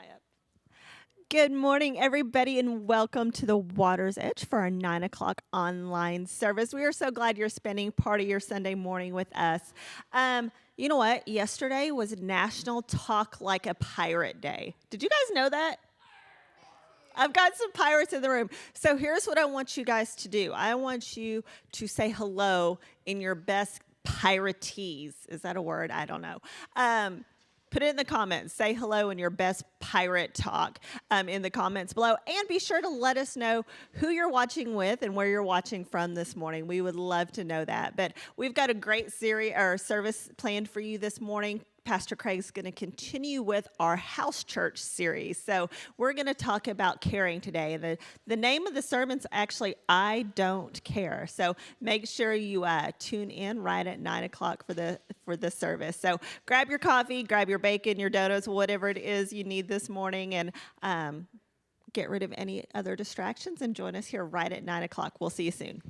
I up? Good morning, everybody, and welcome to the Water's Edge for our 9 o'clock online service. We are so glad you're spending part of your Sunday morning with us. You know what? Yesterday was National Talk Like a Pirate Day. Did you guys know that? I've got some pirates in the room. So here's what I want you guys to do. I want you to say hello in your best piratese. Is that a word? I don't know. Put it in the comments. Say hello in your best pirate talk in the comments below. And be sure to let us know who you're watching with and where you're watching from this morning. We would love to know that. But we've got a great series or service planned for you this morning. Pastor Craig's going to continue with our house church series. So we're going to talk about caring today. And the name of the sermon's actually, I Don't Care. So make sure you tune in right at 9 o'clock for the service. So grab your coffee, grab your bacon, your donuts, whatever it is you need this morning, and get rid of any other distractions and join us here right at 9 o'clock. We'll see you soon.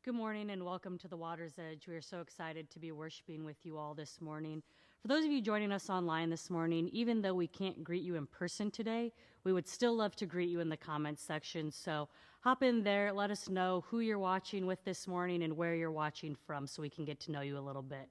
Good morning and welcome to the Water's Edge. We are so excited to be worshiping with you all this morning. For those of you joining us online this morning, even though we can't greet you in person today, we would still love to greet you in the comments section. So hop in there, let us know who you're watching with this morning and where you're watching from so we can get to know you a little bit.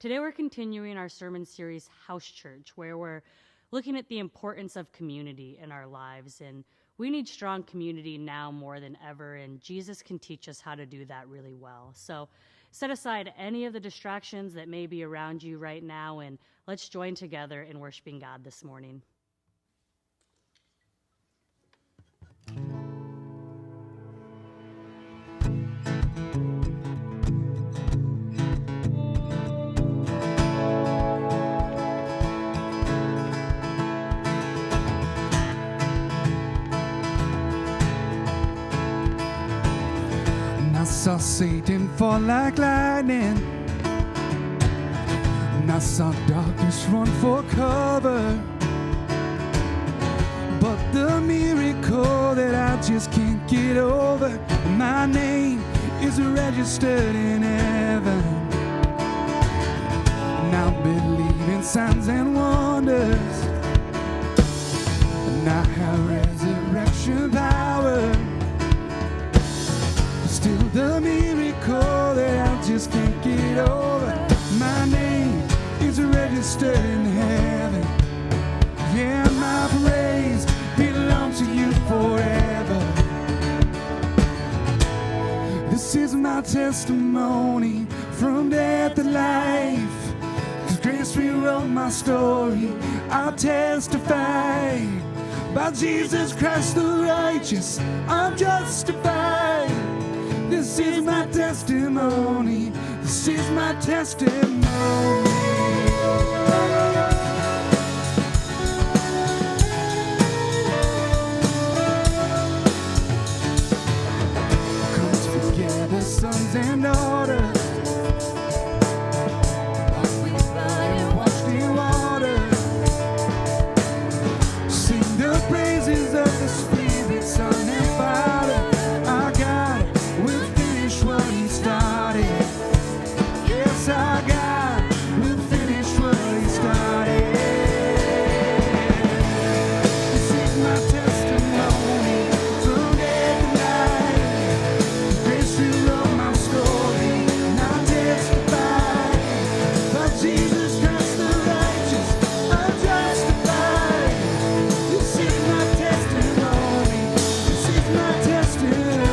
Today we're continuing our sermon series, House Church, where we're looking at the importance of community in our lives. And we need strong community now more than ever, and Jesus can teach us how to do that really well. So set aside any of the distractions that may be around you right now, and let's join together in worshiping God this morning. I saw Satan fall like lightning, and I saw darkness run for cover. But the miracle that I just can't get over, my name is registered in heaven. And I believe in signs and wonders, and I have resurrection power. Still the miracle that I just can't get over, my name is registered in heaven. Yeah, my praise belongs to you forever. This is my testimony from death to life. 'Cause grace rewrote my story. I'll testify by Jesus Christ the righteous, I'm justified. This is my testimony. This is my testimony. Come together, sons and daughters. We run and wash the water. Sing the praises of the Spirit, Son and Father. Our God will finish what He started. Yes, our God will finish what He started. This is my testimony from death to life. Grace rewrote my story, and I testify by Jesus Christ the righteous, I'm justified. This is my testimony. This is my testimony.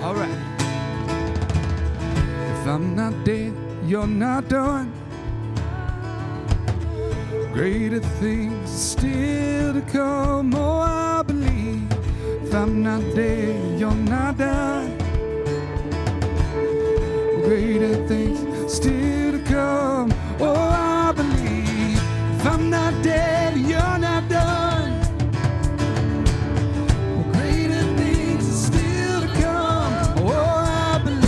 All right. If I'm not dead, you're not done. Greater things are still to come. Oh, I believe. If I'm not dead, you're not done. Greater things still to come. Oh, I believe. If I'm not dead, you're not done. Greater things are still to come. Oh, I believe.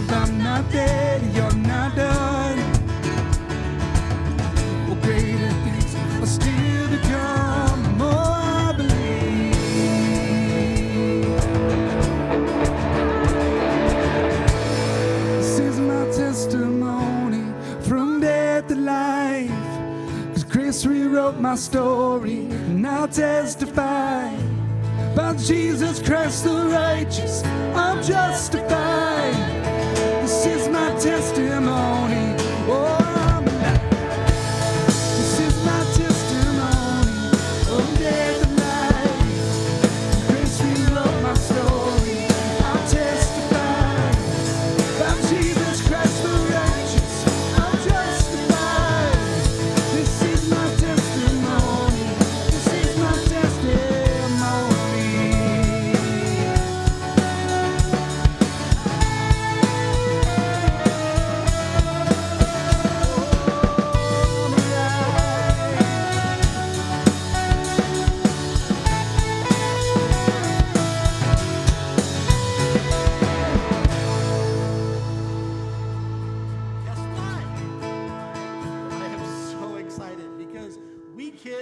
I'm not dead, you're not done. Oh, greater things are still to come. Oh, I believe. This is my testimony from death to life. 'Cause grace rewrote my story, and I'll testify by Jesus Christ the righteous, I'm justified. This is my testimony. Oh, I'm alive. This is my testimony from death to life. Grace rewrote my story, I'll testify by Jesus Christ the righteous, I'm justified. This is my testimony. This is my testimony.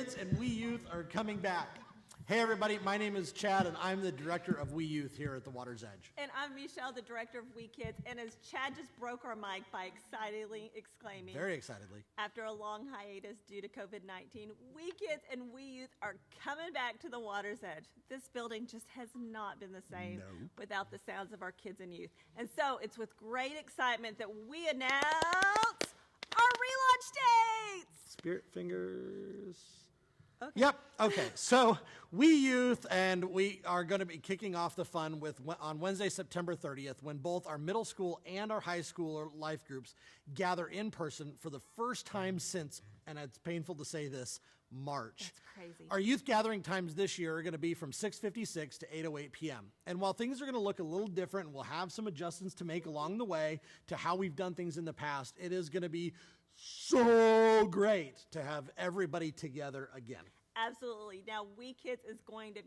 Kids and We Youth are coming back. Hey everybody, my name is Chad and I'm the director of We Youth here at the Water's Edge. And I'm Michelle, the director of We Kids. And as Chad just broke our mic by excitedly exclaiming, Very excitedly. after a long hiatus due to COVID-19, We Kids and We Youth are coming back to the Water's Edge. This building just has not been the same without the sounds of our kids and youth. And so it's with great excitement that we announce our relaunch dates. Spirit fingers. Okay. Yep. Okay. So We Youth, and we are going to be kicking off the fun on Wednesday, September 30th, when both our middle school and our high school life groups gather in person for the first time since, and it's painful to say this, March. That's crazy. Our youth gathering times this year are going to be from 6:56 to 8:08 p.m. And while things are going to look a little different, and we'll have some adjustments to make along the way to how we've done things in the past, it is going to be so great to have everybody together again. Absolutely. Now, We Kids is going to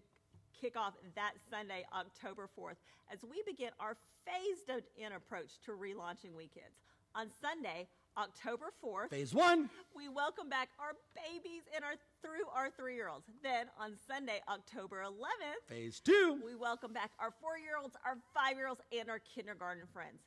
kick off that Sunday, October 4th, as we begin our phased-in approach to relaunching We Kids. On Sunday, October 4th, Phase 1. we welcome back our babies and through our 3-year-olds. Then on Sunday, October 11th, Phase 2. we welcome back our 4-year-olds, our 5-year-olds, and our kindergarten friends.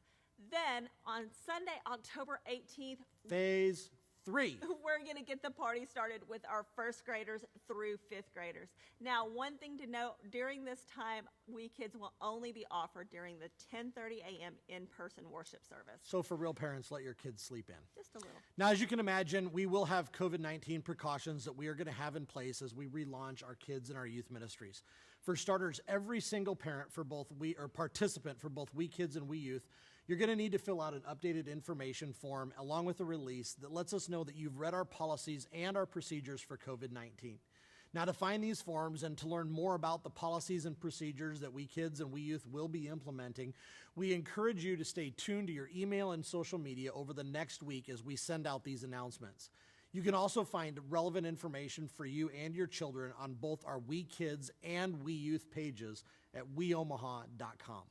Then on Sunday, October 18th, Phase 3. we're going to get the party started with our first graders through 5th graders. Now, one thing to note, during this time, We Kids will only be offered during the 10:30 a.m. in-person worship service. So for real parents, let your kids sleep in. Just a little. Now, as you can imagine, we will have COVID-19 precautions that we are going to have in place as we relaunch our kids and our youth ministries. For starters, every single parent participant for both We Kids and We Youth, you're going to need to fill out an updated information form along with a release that lets us know that you've read our policies and our procedures for COVID-19. Now, to find these forms and to learn more about the policies and procedures that We Kids and We Youth will be implementing, we encourage you to stay tuned to your email and social media over the next week as we send out these announcements. You can also find relevant information for you and your children on both our We Kids and We Youth pages at weomaha.com.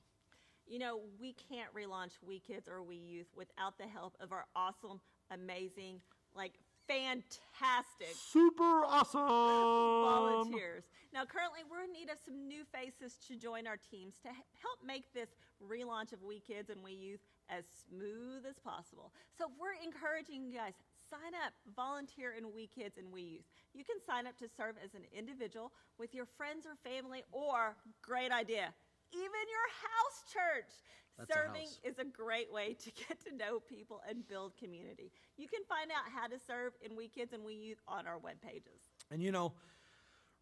You know, we can't relaunch We Kids or We Youth without the help of our awesome, amazing, fantastic Super awesome! volunteers. Now, currently, we're in need of some new faces to join our teams to help make this relaunch of We Kids and We Youth as smooth as possible. So we're encouraging you guys, sign up, volunteer in We Kids and We Youth. You can sign up to serve as an individual with your friends or family, or, great idea, even your house church. That's a Serving house. is a great way to get to know people and build community. You can find out how to serve in We Kids and We Youth on our web pages. And you know,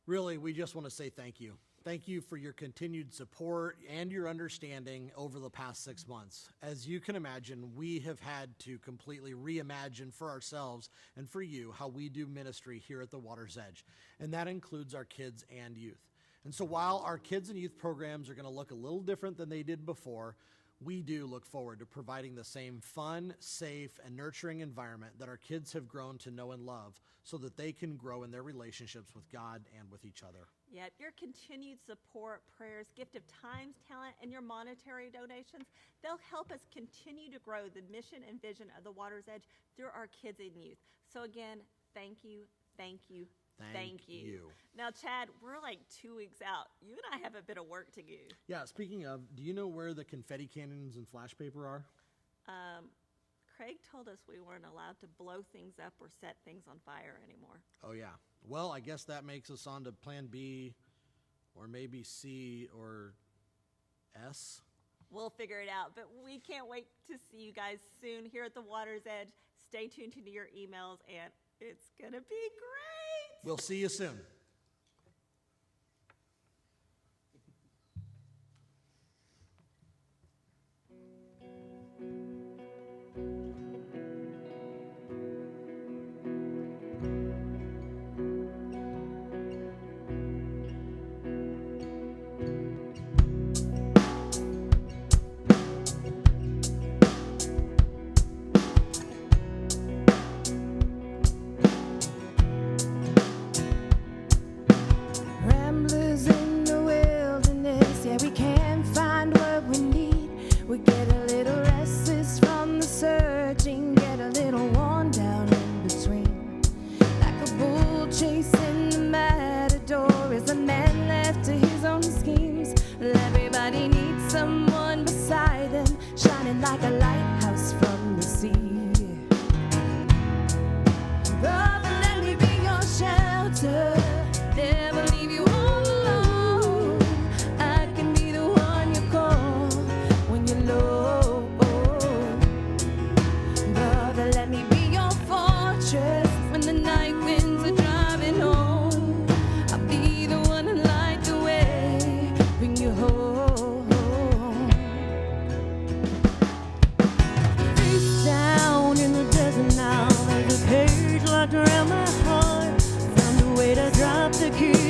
really, we just want to say thank you. Thank you for your continued support and your understanding over the past 6 months. As you can imagine, we have had to completely reimagine for ourselves and for you how we do ministry here at the Water's Edge. And that includes our kids and youth. And so while our kids and youth programs are going to look a little different than they did before, we do look forward to providing the same fun, safe, and nurturing environment that our kids have grown to know and love so that they can grow in their relationships with God and with each other. Yet your continued support, prayers, gift of time, talent, and your monetary donations, they'll help us continue to grow the mission and vision of the Water's Edge through our kids and youth. So again, thank you, thank you, thank you. Now, Chad, we're like 2 weeks out. You and I have a bit of work to do. Yeah, speaking of, do you know where the confetti cannons and flash paper are? Craig told us we weren't allowed to blow things up or set things on fire anymore. Oh, yeah. Well, I guess that makes us on to plan B or maybe C or S. We'll figure it out, but we can't wait to see you guys soon here at the Water's Edge. Stay tuned to your emails, and it's going to be great. We'll see you soon.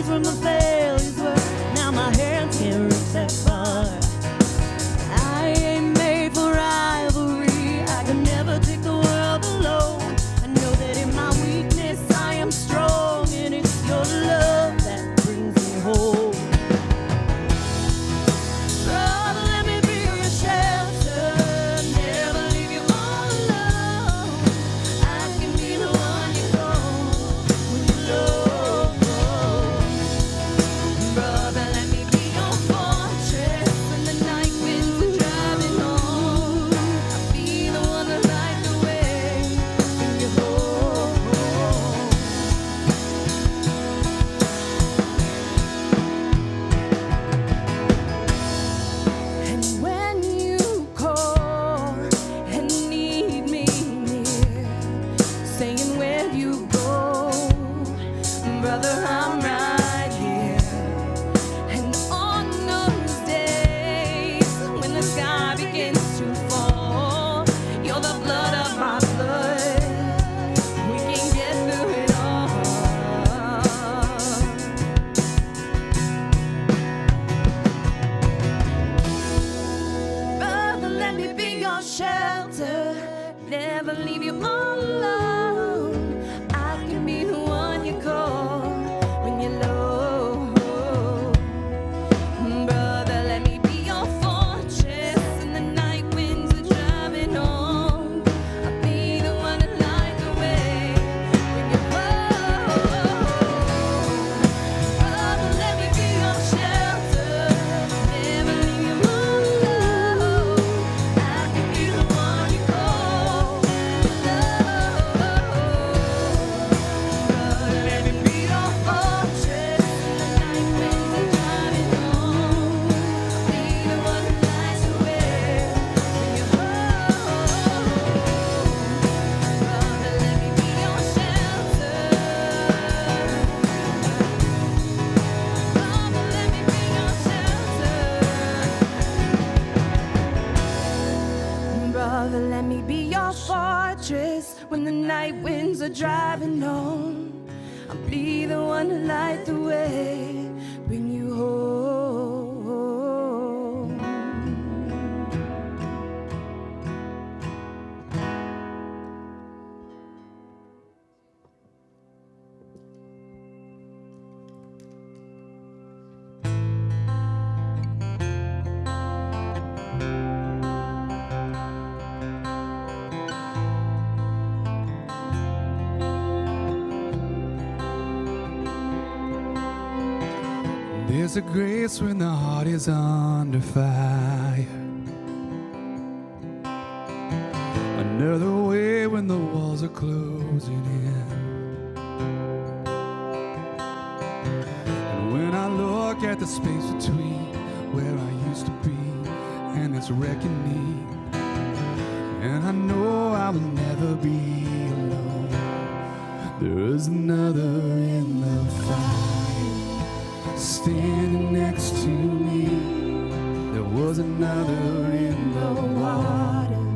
where my failures were. Now my hands can't reach that far. I ain't made for rivalry. I can never take the world alone. I know that in my weakness I am strong, and it's your love that brings me home. Brother, let me be your shelter, never leave you all alone. I can be the one you call when you're low. Brother, let me be your fortress when the night winds are driving on. I'll be the one to light the way when you're home. And when you call and need me near, saying where you go, brother, I'm right here. And on those days when the sky begins to fall, you're the blood of my blood. We can get through it all. Brother, let me be your shelter, never leave you all alone. I can be the one you call when you're low. Brother, let me be your fortress when the night winds are driving on. I'll be the one to light the way when you're home. Brother, let me be your shelter, never leave you all alone. I can be the one you call love. Brother, let me be your fortress when the night winds are driving on. I'll be the one who lights the way when you're home. Brother, let me be your shelter. Brother, let me be your shelter. Brother, let me be your fortress when the night winds are driving on. I'll be the one to light the way, bring you home. There's a grace when the heart is under fire. Another way when the walls are closing in. And when I look at the space between where I used to be and this reckoning, and I know I will never be alone. There is another in the fire, standing next to me. There was another in the water,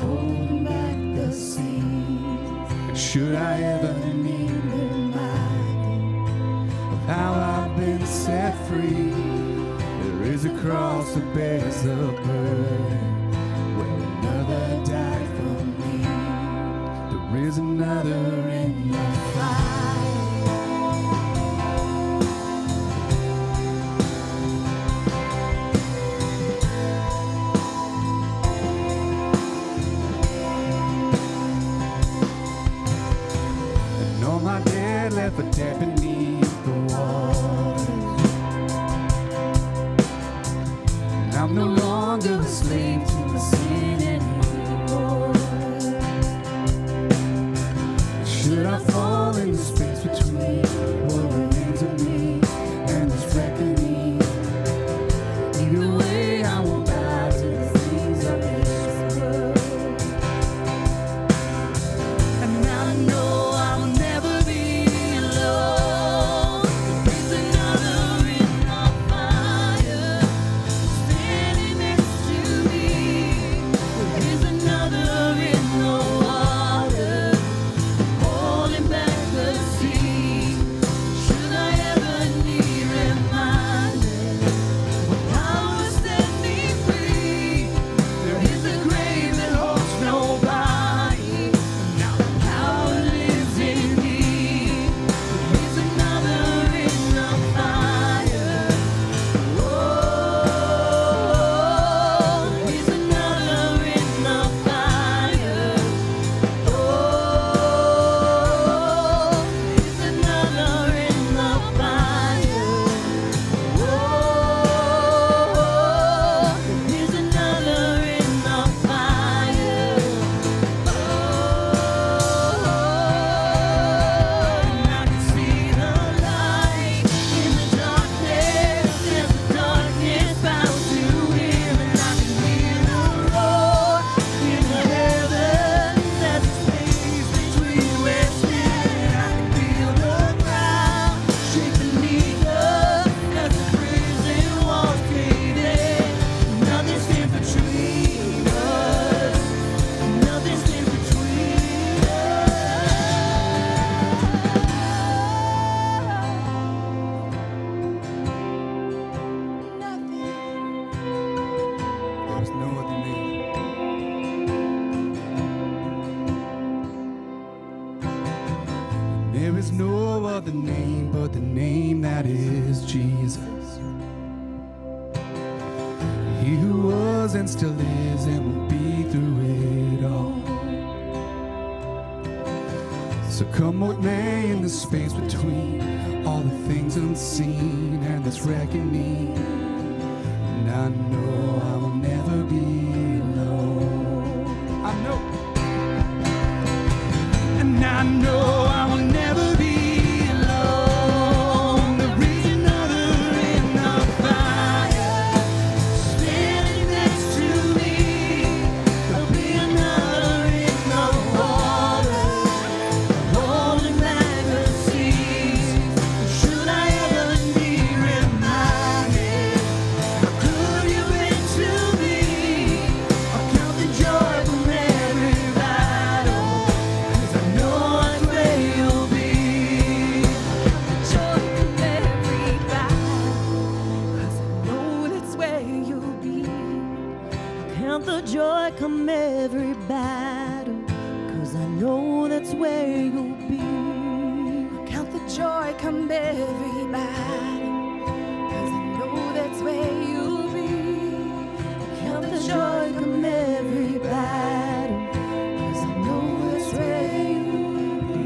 holding back the seas. And should I ever need reminding of how I've been set free, there is a cross that bears the burden where another died for me. There is another in the fire. And all my dead left for dead beneath the waters. And I'm no longer a slave to the sin anymore. Should I fall in the space between what remains of me and this reckoning? Either way, I won't bow to the things of this world. And I know I'll never be alone. There's another in the fire, standing next to me. There's another in the water, holding back is no other name but the name that is Jesus. He who was and still is and will be through it all. So come what may in the space between all the things unseen and this reckoning, and I know I will never be alone. I know. And I know I will never be alone. The reason other in the fire, standing next to me. There'll be another in the water, holding back the seas. Should I ever be reminded how good you've been to me, I'll count the joy from every battle. I know that's where you'll be. Joy from every battle, 'cause I know that's where you'll be. I'll count the joy come every battle, 'cause I know that's where you'll be. I'll count the joy come every battle, 'cause I know that's where you'll be. I'll count the joy come every battle, 'cause I know that's where you'll be.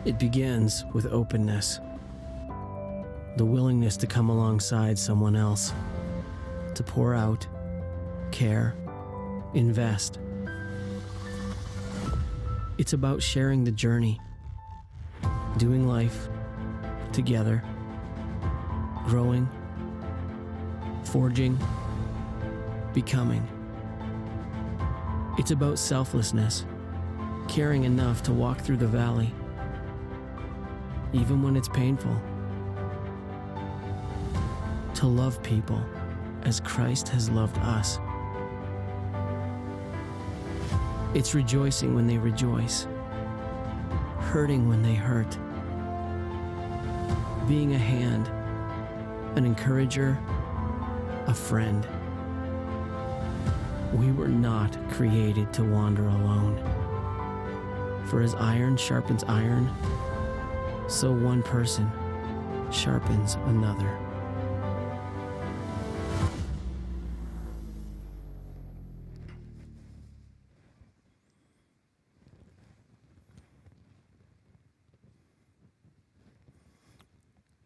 It begins with openness, the willingness to come alongside someone else, to pour out, care, invest. It's about sharing the journey, doing life together, growing, forging, becoming. It's about selflessness, caring enough to walk through the valley, even when it's painful. To love people as Christ has loved us. It's rejoicing when they rejoice, hurting when they hurt, being a hand, an encourager, a friend. We were not created to wander alone. For as iron sharpens iron, so one person sharpens another.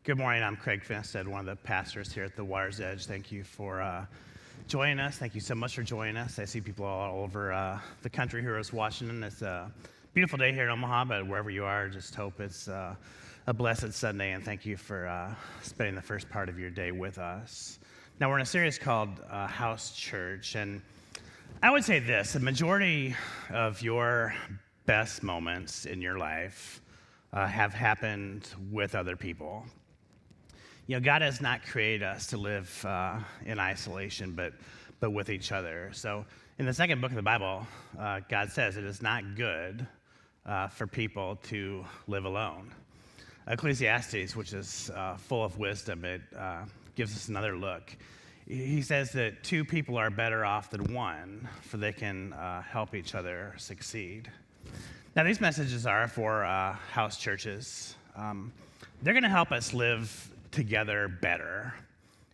Good morning. I'm Craig Finstead, one of the pastors here at the Water's Edge. Thank you for joining us. Thank you so much for joining us. I see people all over the country here is watching. It's a beautiful day here in Omaha, but wherever you are, just hope it's a blessed Sunday, and thank you for spending the first part of your day with us. Now, we're in a series called House Church, and I would say this: the majority of your best moments in your life have happened with other people. You know, God has not created us to live in isolation, but with each other. So in the second book of the Bible, God says it is not good for people to live alone. Ecclesiastes, which is full of wisdom, it gives us another look. He says that two people are better off than one, for they can help each other succeed. Now, these messages are for house churches. They're going to help us live together better.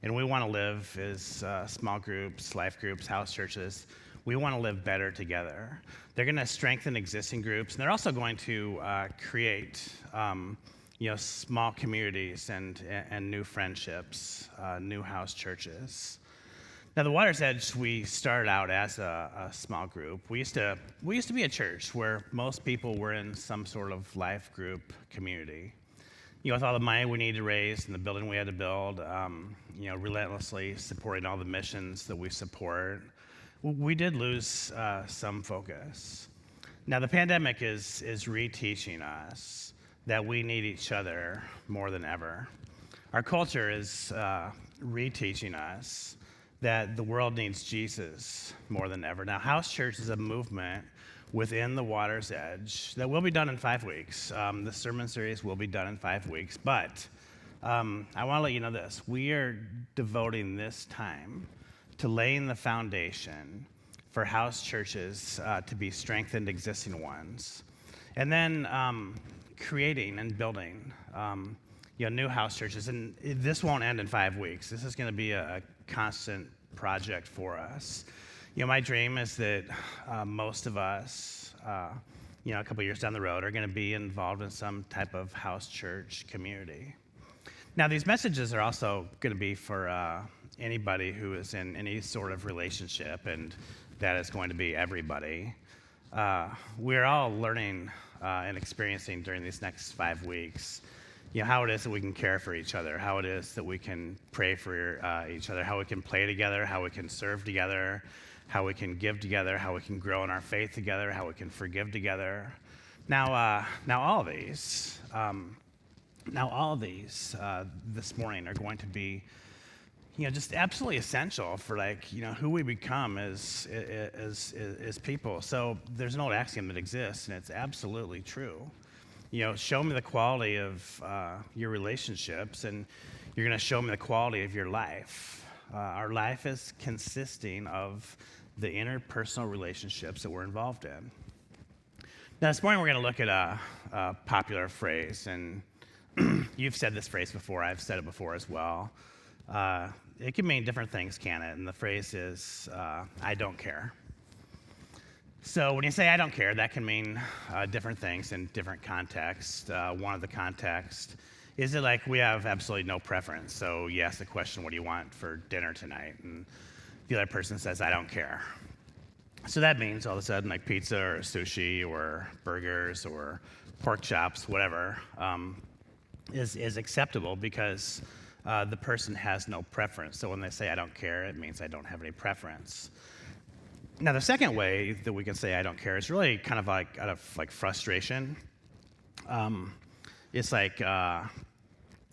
And we want to live as small groups, life groups, house churches. We want to live better together. They're going to strengthen existing groups, and they're also going to create small communities and new friendships, new house churches. Now, the Water's Edge, we started out as a small group. We used to be a church where most people were in some sort of life group community. You know, with all the money we needed to raise and the building we had to build, relentlessly supporting all the missions that we support, we did lose some focus. Now, the pandemic is reteaching us that we need each other more than ever. Our culture is reteaching us that the world needs Jesus more than ever. Now, House Church is a movement within the Water's Edge that will be done in 5 weeks. The sermon series will be done in 5 weeks, but I want to let you know this. We are devoting this time to laying the foundation for house churches to be strengthened existing ones, and then creating and building new house churches. And this won't end in 5 weeks. This is going to be a constant project for us. My dream is that most of us, a couple years down the road, are going to be involved in some type of house church community. Now, these messages are also going to be for anybody who is in any sort of relationship, and that is going to be everybody. We're all learning and experiencing during these next 5 weeks, how it is that we can care for each other, how it is that we can pray for each other, how we can play together, how we can serve together, how we can give together, how we can grow in our faith together, how we can forgive together. Now all of these this morning are going to be, just absolutely essential for who we become as people. So there's an old axiom that exists, and it's absolutely true. Show me the quality of your relationships, and you're going to show me the quality of your life. Our life is consisting of the interpersonal relationships that we're involved in. Now, this morning we're going to look at a popular phrase, and you've said this phrase before. I've said it before as well. It can mean different things, can it? And the phrase is, I don't care. So when you say I don't care, that can mean different things in different contexts. One of the contexts is it like we have absolutely no preference. So you ask the question, what do you want for dinner tonight? And the other person says, I don't care. So that means all of a sudden like pizza or sushi or burgers or pork chops, whatever, is acceptable because the person has no preference. So when they say I don't care, it means I don't have any preference. Now, the second way that we can say I don't care is really kind of like out of like frustration. It's like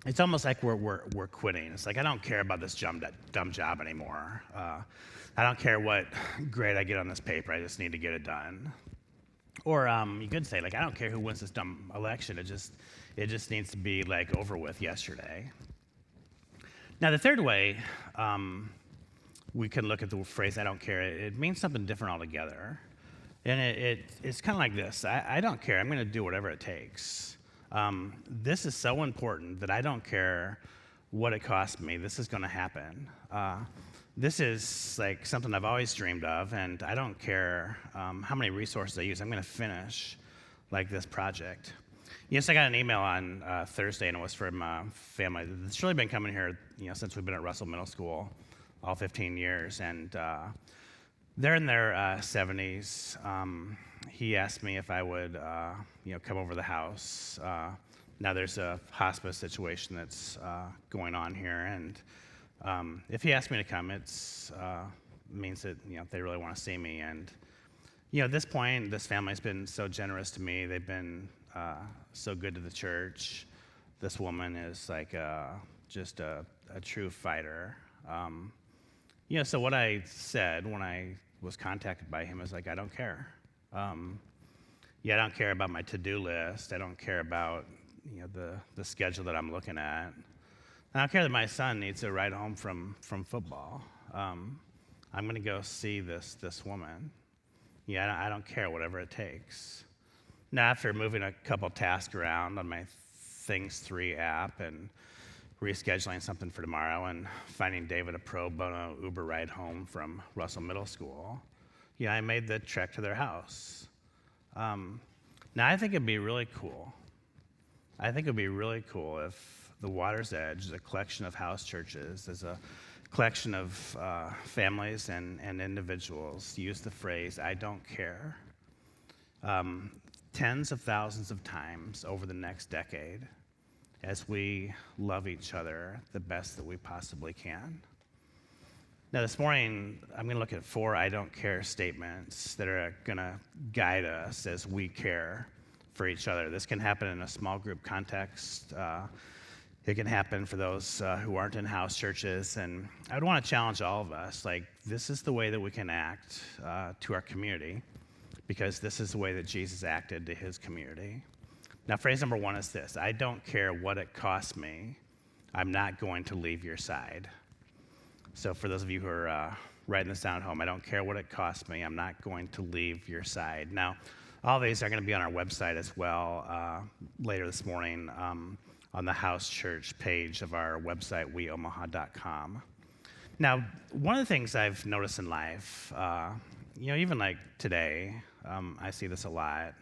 it's almost like we're quitting. It's like I don't care about this dumb job anymore. I don't care what grade I get on this paper. I just need to get it done. Or you could say like I don't care who wins this dumb election. It just needs to be like over with yesterday. Now, the third way. We can look at the phrase, I don't care. It means something different altogether. And it's kind of like this. I don't care. I'm going to do whatever it takes. This is so important that I don't care what it costs me. This is going to happen. This is like something I've always dreamed of, and I don't care how many resources I use. I'm going to finish like this project. Yes, I got an email on Thursday, and it was from a family that's really been coming here since we've been at Russell Middle School. All 15 years, and they're in their 70s. He asked me if I would, come over to the house. Now there's a hospice situation that's going on here, and if he asked me to come, it's means that they really want to see me. And at this point, this family's been so generous to me. They've been so good to the church. This woman is like just a true fighter. So what I said when I was contacted by him is like, I don't care. I don't care about my to-do list. I don't care about the schedule that I'm looking at. I don't care that my son needs a ride home from football. I'm going to go see this woman. I don't care, whatever it takes. Now, after moving a couple tasks around on my Things 3 app and rescheduling something for tomorrow and finding David a pro bono Uber ride home from Russell Middle School, I made the trek to their house. Now, I think it'd be really cool. I think it'd be really cool if the Water's Edge is a collection of house churches, as a collection of families and individuals use the phrase, I don't care, tens of thousands of times over the next decade, as we love each other the best that we possibly can. Now, this morning, I'm going to look at 4 I don't care statements that are going to guide us as we care for each other. This can happen in a small group context. It can happen for those who aren't in house churches. And I would want to challenge all of us, like, this is the way that we can act to our community, because this is the way that Jesus acted to his community. Now, phrase number one is this: I don't care what it costs me, I'm not going to leave your side. So for those of you who are writing this down at home, I don't care what it costs me, I'm not going to leave your side. Now, all these are going to be on our website as well later this morning on the house church page of our website, weomaha.com. Now, one of the things I've noticed in life, even like today, I see this a lot.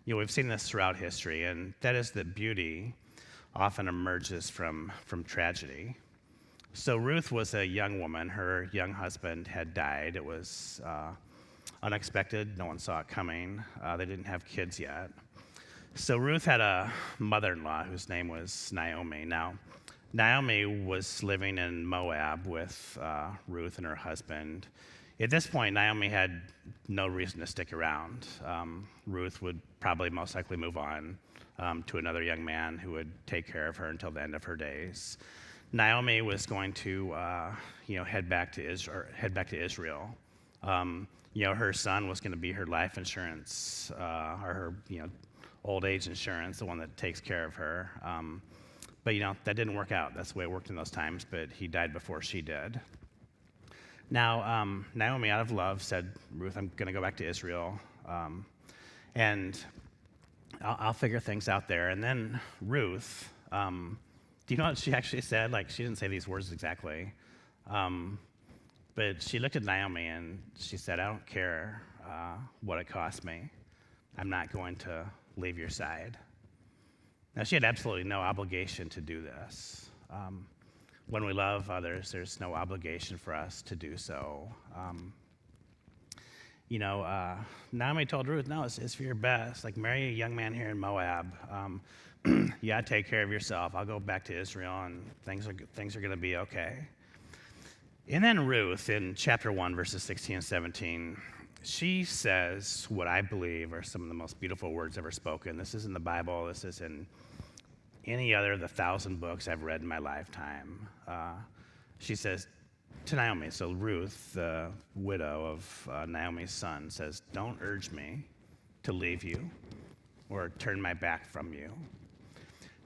We've seen this throughout history, and that is that beauty often emerges from tragedy. So Ruth was a young woman. Her young husband had died. It was unexpected. No one saw it coming. They didn't have kids yet. So Ruth had a mother-in-law whose name was Naomi. Now, Naomi was living in Moab with Ruth and her husband. At this point, Naomi had no reason to stick around. Ruth would probably most likely move on to another young man who would take care of her until the end of her days. Naomi was going to, head back to Israel. Her son was going to be her life insurance, or her, old age insurance, the one that takes care of her. But that didn't work out. That's the way it worked in those times. But he died before she did. Now, Naomi, out of love, said, Ruth, I'm going to go back to Israel, and I'll figure things out there. And then Ruth, do you know what she actually said? Like, she didn't say these words exactly, but she looked at Naomi and she said, I don't care what it costs me. I'm not going to leave your side. Now, she had absolutely no obligation to do this. When we love others, there's no obligation for us to do so. Naomi told Ruth, no, it's for your best. Like, marry a young man here in Moab. Take care of yourself. I'll go back to Israel, and things are going to be okay. And then Ruth, in chapter 1, verses 16 and 17, she says what I believe are some of the most beautiful words ever spoken. This is in the Bible. This is in any other of the 1,000 books I've read in my lifetime. She says to Naomi, so Ruth, the widow of Naomi's son, says, don't urge me to leave you or turn my back from you.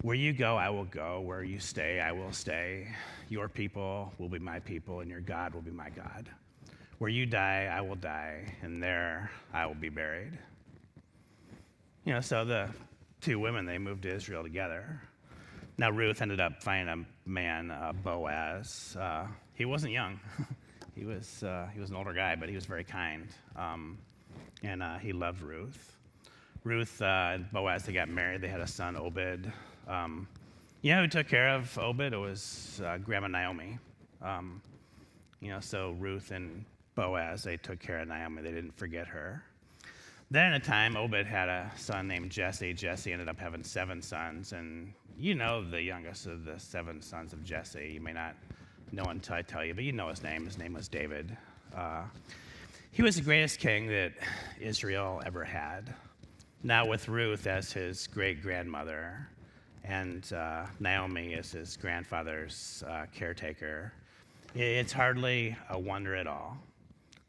Where you go, I will go. Where you stay, I will stay. Your people will be my people, and your God will be my God. Where you die, I will die, and there I will be buried. So the two women, they moved to Israel together. Now, Ruth ended up finding a man, Boaz. He wasn't young. he was an older guy, but he was very kind, and he loved Ruth. Ruth and Boaz, they got married. They had a son, Obed. Who took care of Obed? It was Grandma Naomi. So Ruth and Boaz, they took care of Naomi. They didn't forget her. Then at a time, Obed had a son named Jesse. Jesse ended up having 7 sons, and the youngest of the 7 sons of Jesse. You may not know until I tell you, but you know his name. His name was David. He was the greatest king that Israel ever had. Now with Ruth as his great-grandmother and Naomi as his grandfather's caretaker, it's hardly a wonder at all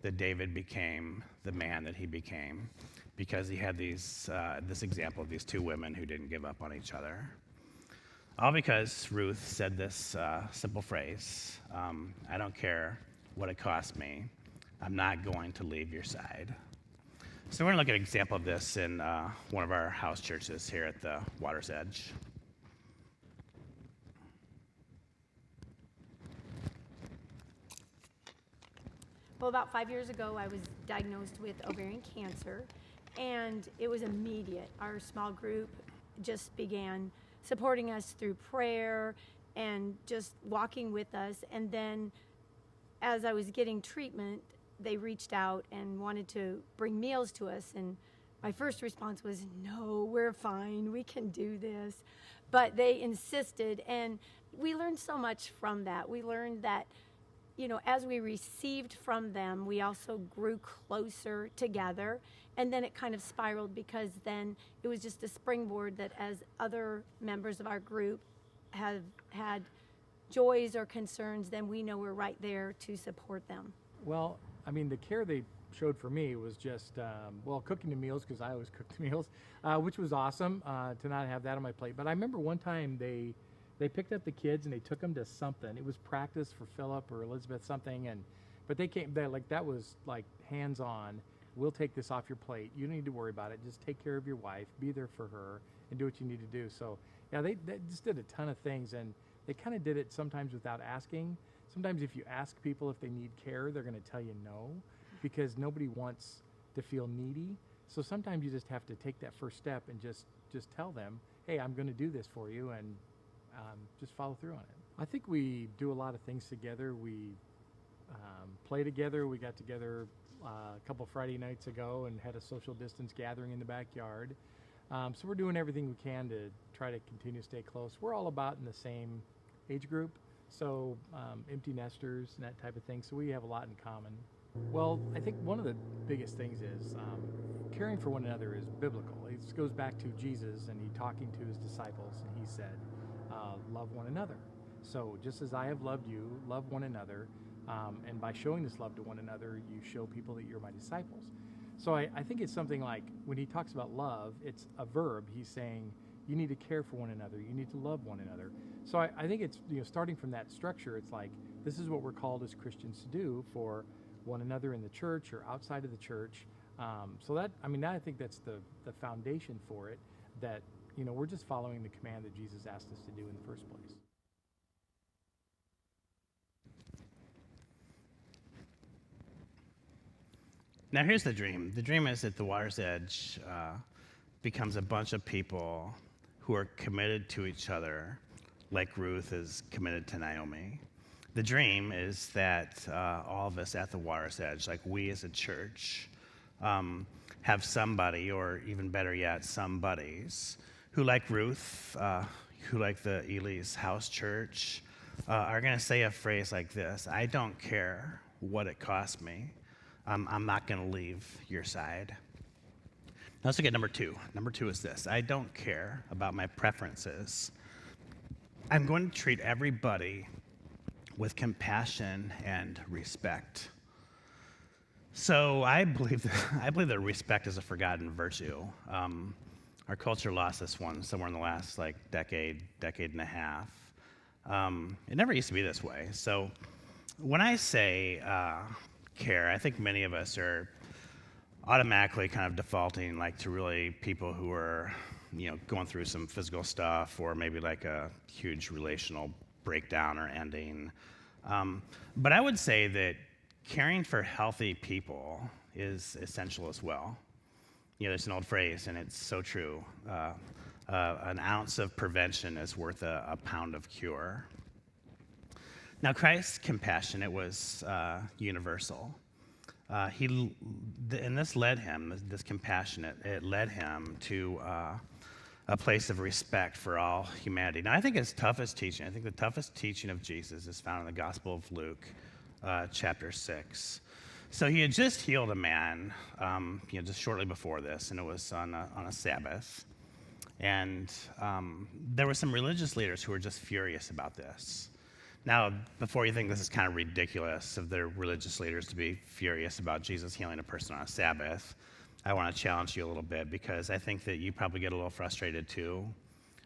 that David became the man that he became, because he had this example of these 2 women who didn't give up on each other. All because Ruth said this simple phrase, I don't care what it costs me, I'm not going to leave your side. So we're going to look at an example of this in one of our house churches here at the Water's Edge. Well, about 5 years ago, I was diagnosed with ovarian cancer, and it was immediate. Our small group just began supporting us through prayer and just walking with us. And then as I was getting treatment, they reached out and wanted to bring meals to us. And my first response was, no, we're fine. We can do this. But they insisted, and we learned so much from that. We learned that, as we received from them, we also grew closer together. And then it kind of spiraled, because then it was just a springboard that as other members of our group have had joys or concerns, then we know we're right there to support them. Well, I mean, the care they showed for me was just, cooking the meals, because I always cook the meals, which was awesome to not have that on my plate. But I remember one time they picked up the kids and they took them to something. It was practice for Philip or Elizabeth something, but that was like hands-on. We'll take this off your plate. You don't need to worry about it. Just take care of your wife, be there for her, and do what you need to do. So yeah, they just did a ton of things, and they kind of did it sometimes without asking. Sometimes if you ask people if they need care, they're going to tell you no, because nobody wants to feel needy. So sometimes you just have to take that first step and just tell them, hey, I'm going to do this for you, and just follow through on it. I think we do a lot of things together. We play together. We got together a couple Friday nights ago and had a social distance gathering in the backyard. So we're doing everything we can to try to continue to stay close. We're all about in the same age group, so empty nesters and that type of thing. So we have a lot in common. Well, I think one of the biggest things is caring for one another is biblical. It goes back to Jesus and he talking to his disciples, and he said, love one another. So just as I have loved you, love one another. And by showing this love to one another, you show people that you're my disciples. So I think it's something like when he talks about love, it's a verb. He's saying you need to care for one another. You need to love one another. So I think it's, starting from that structure, it's like this is what we're called as Christians to do for one another in the church or outside of the church. So I think that's the foundation for it, that, we're just following the command that Jesus asked us to do in the first place. Now here's the dream. The dream is that the Water's Edge becomes a bunch of people who are committed to each other, like Ruth is committed to Naomi. The dream is that all of us at the Water's Edge, like we as a church, have somebody, or even better yet, some buddies, who like Ruth, who like the Ely's house church, are going to say a phrase like this: I don't care what it costs me. I'm not going to leave your side. Now let's look at number two. Number two is this: I don't care about my preferences. I'm going to treat everybody with compassion and respect. So I believe that respect is a forgotten virtue. Our culture lost this one somewhere in the last decade and a half. It never used to be this way. So when I say care, I think many of us are automatically kind of defaulting to really people who are going through some physical stuff, or maybe like a huge relational breakdown or ending. But I would say that caring for healthy people is essential as well. There's an old phrase, and it's so true. An ounce of prevention is worth a pound of cure. Now, Christ's compassion, it was universal. This led him, this compassion, it led him to a place of respect for all humanity. Now, I think the toughest teaching of Jesus is found in the Gospel of Luke, chapter 6. So he had just healed a man, just shortly before this, and it was on a Sabbath. And there were some religious leaders who were just furious about this. Now, before you think this is kind of ridiculous of the religious leaders to be furious about Jesus healing a person on a Sabbath, I want to challenge you a little bit, because I think that you probably get a little frustrated too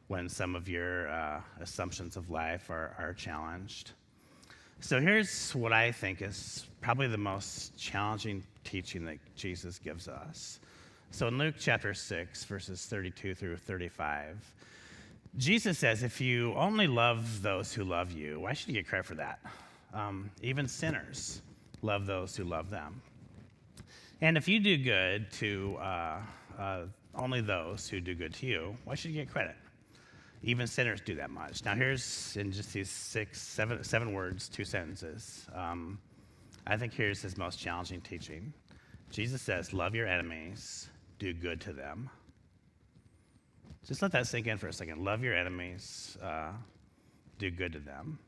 when some of your assumptions of life are challenged. So here's what I think is probably the most challenging teaching that Jesus gives us. So in Luke chapter 6, verses 32 through 35, Jesus says, if you only love those who love you, why should you get credit for that? Even sinners love those who love them. And if you do good to only those who do good to you, why should you get credit? Even sinners do that much. Now here's, in just these seven words, 2 sentences, I think here's his most challenging teaching. Jesus says, love your enemies, do good to them. Just let that sink in for a second. Love your enemies, do good to them.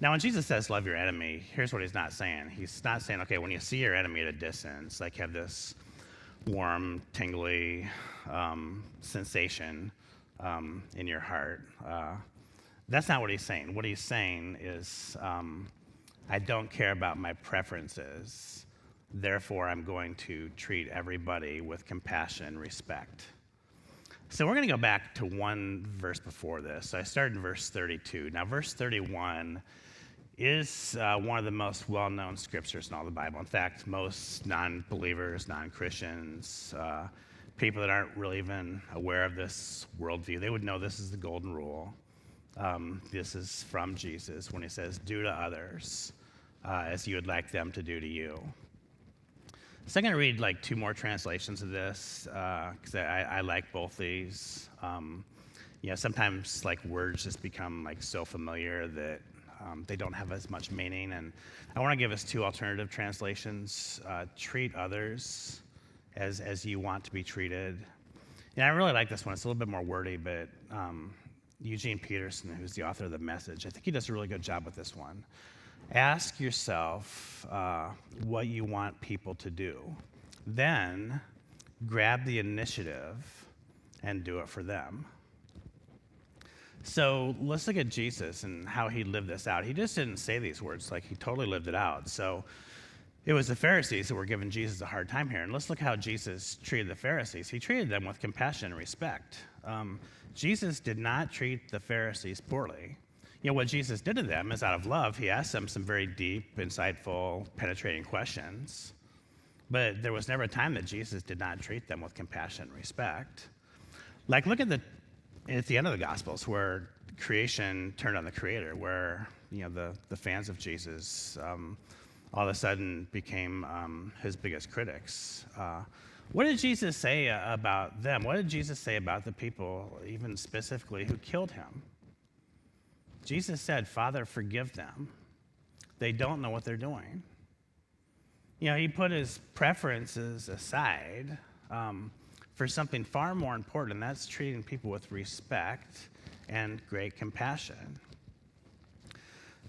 Now, when Jesus says love your enemy, here's what he's not saying. He's not saying, okay, when you see your enemy at a distance, have this warm, tingly sensation in your heart. That's not what he's saying. What he's saying is, I don't care about my preferences, therefore I'm going to treat everybody with compassion and respect. So we're going to go back to one verse before this. So I started in verse 32. Now, verse 31 is one of the most well-known scriptures in all the Bible. In fact, most non-believers, non-Christians, people that aren't really even aware of this worldview, they would know this is the golden rule. This is from Jesus when he says, do to others as you would like them to do to you. So I'm going to read like two more translations of this because I like both these. Sometimes like words just become like so familiar that they don't have as much meaning. And I want to give us two alternative translations. Treat others as you want to be treated. And I really like this one. It's a little bit more wordy, but Eugene Peterson, who's the author of The Message, I think he does a really good job with this one. Ask yourself what you want people to do. Then grab the initiative and do it for them. So let's look at Jesus and how he lived this out. He just didn't say these words, like he totally lived it out. So it was the Pharisees that were giving Jesus a hard time here. And let's look how Jesus treated the Pharisees. He treated them with compassion and respect. Jesus did not treat the Pharisees poorly. What Jesus did to them is out of love, he asked them some very deep, insightful, penetrating questions. But there was never a time that Jesus did not treat them with compassion and respect. Like, look at the end of the Gospels where creation turned on the Creator, where the fans of Jesus all of a sudden became his biggest critics. What did Jesus say about them? What did Jesus say about the people, even specifically, who killed him? Jesus said, Father, forgive them. They don't know what they're doing. He put his preferences aside for something far more important, and that's treating people with respect and great compassion.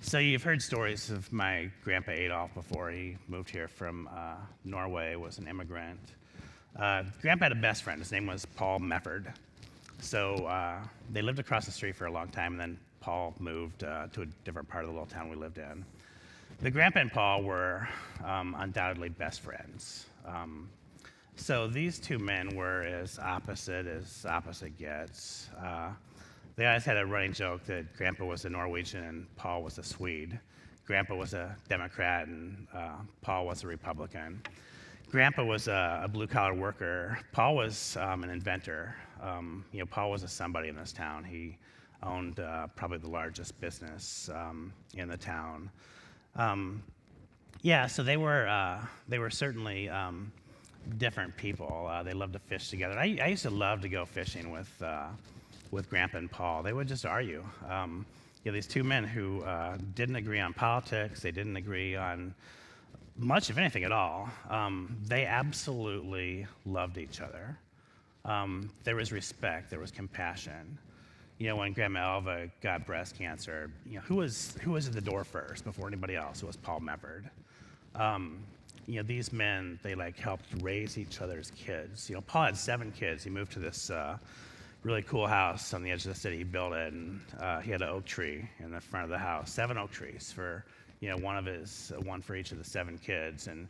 So you've heard stories of my grandpa Adolf before. He moved here from Norway, was an immigrant. Grandpa had a best friend. His name was Paul Mefford. So they lived across the street for a long time, and then Paul moved to a different part of the little town we lived in. The grandpa and Paul were undoubtedly best friends. So these two men were as opposite gets. They always had a running joke that Grandpa was a Norwegian and Paul was a Swede. Grandpa was a Democrat and Paul was a Republican. Grandpa was a blue-collar worker. Paul was an inventor. Paul was a somebody in this town. He owned probably the largest business in the town. So they were certainly different people. They loved to fish together. I used to love to go fishing with Grandpa and Paul. They would just argue. These two men who didn't agree on politics. They didn't agree on much of anything at all. They absolutely loved each other. There was respect. There was compassion. When Grandma Elva got breast cancer, who was at the door first before anybody else? It was Paul Mefford. These men, they helped raise each other's kids. Paul had 7 kids. He moved to this really cool house on the edge of the city. He built it, and he had an oak tree in the front of the house. 7 oak trees for one for each of the 7 kids. And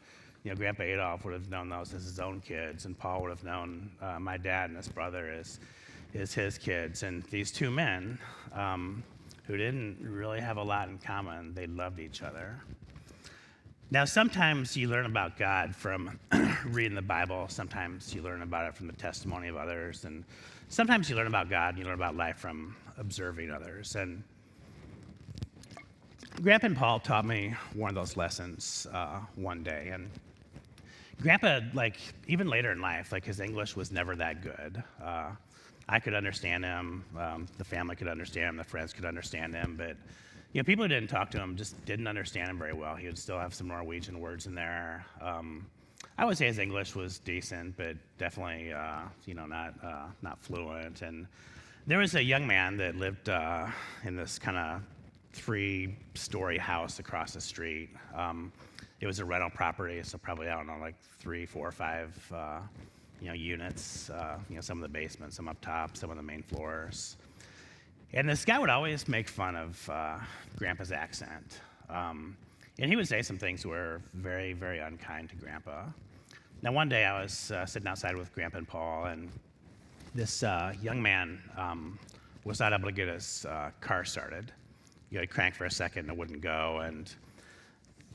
Grandpa Adolf would have known those as his own kids, and Paul would have known my dad and his brother as his kids. And these two men who didn't really have a lot in common, they loved each other. Now, sometimes you learn about God from reading the Bible. Sometimes you learn about it from the testimony of others. And sometimes you learn about God and you learn about life from observing others. And Grandpa and Paul taught me one of those lessons one day. And Grandpa, even later in life, his English was never that good. I could understand him, the family could understand him, the friends could understand him, but people who didn't talk to him just didn't understand him very well. He would still have some Norwegian words in there. I would say his English was decent, but definitely not fluent. And there was a young man that lived in this kind of 3-story house across the street. It was a rental property, so probably, 3, 4, 5 units, some of the basement, some up top, some of the main floors. And this guy would always make fun of Grandpa's accent. And he would say some things that were very, very unkind to Grandpa. Now, one day I was sitting outside with Grandpa and Paul, and this young man was not able to get his car started. He'd crank for a second and it wouldn't go. And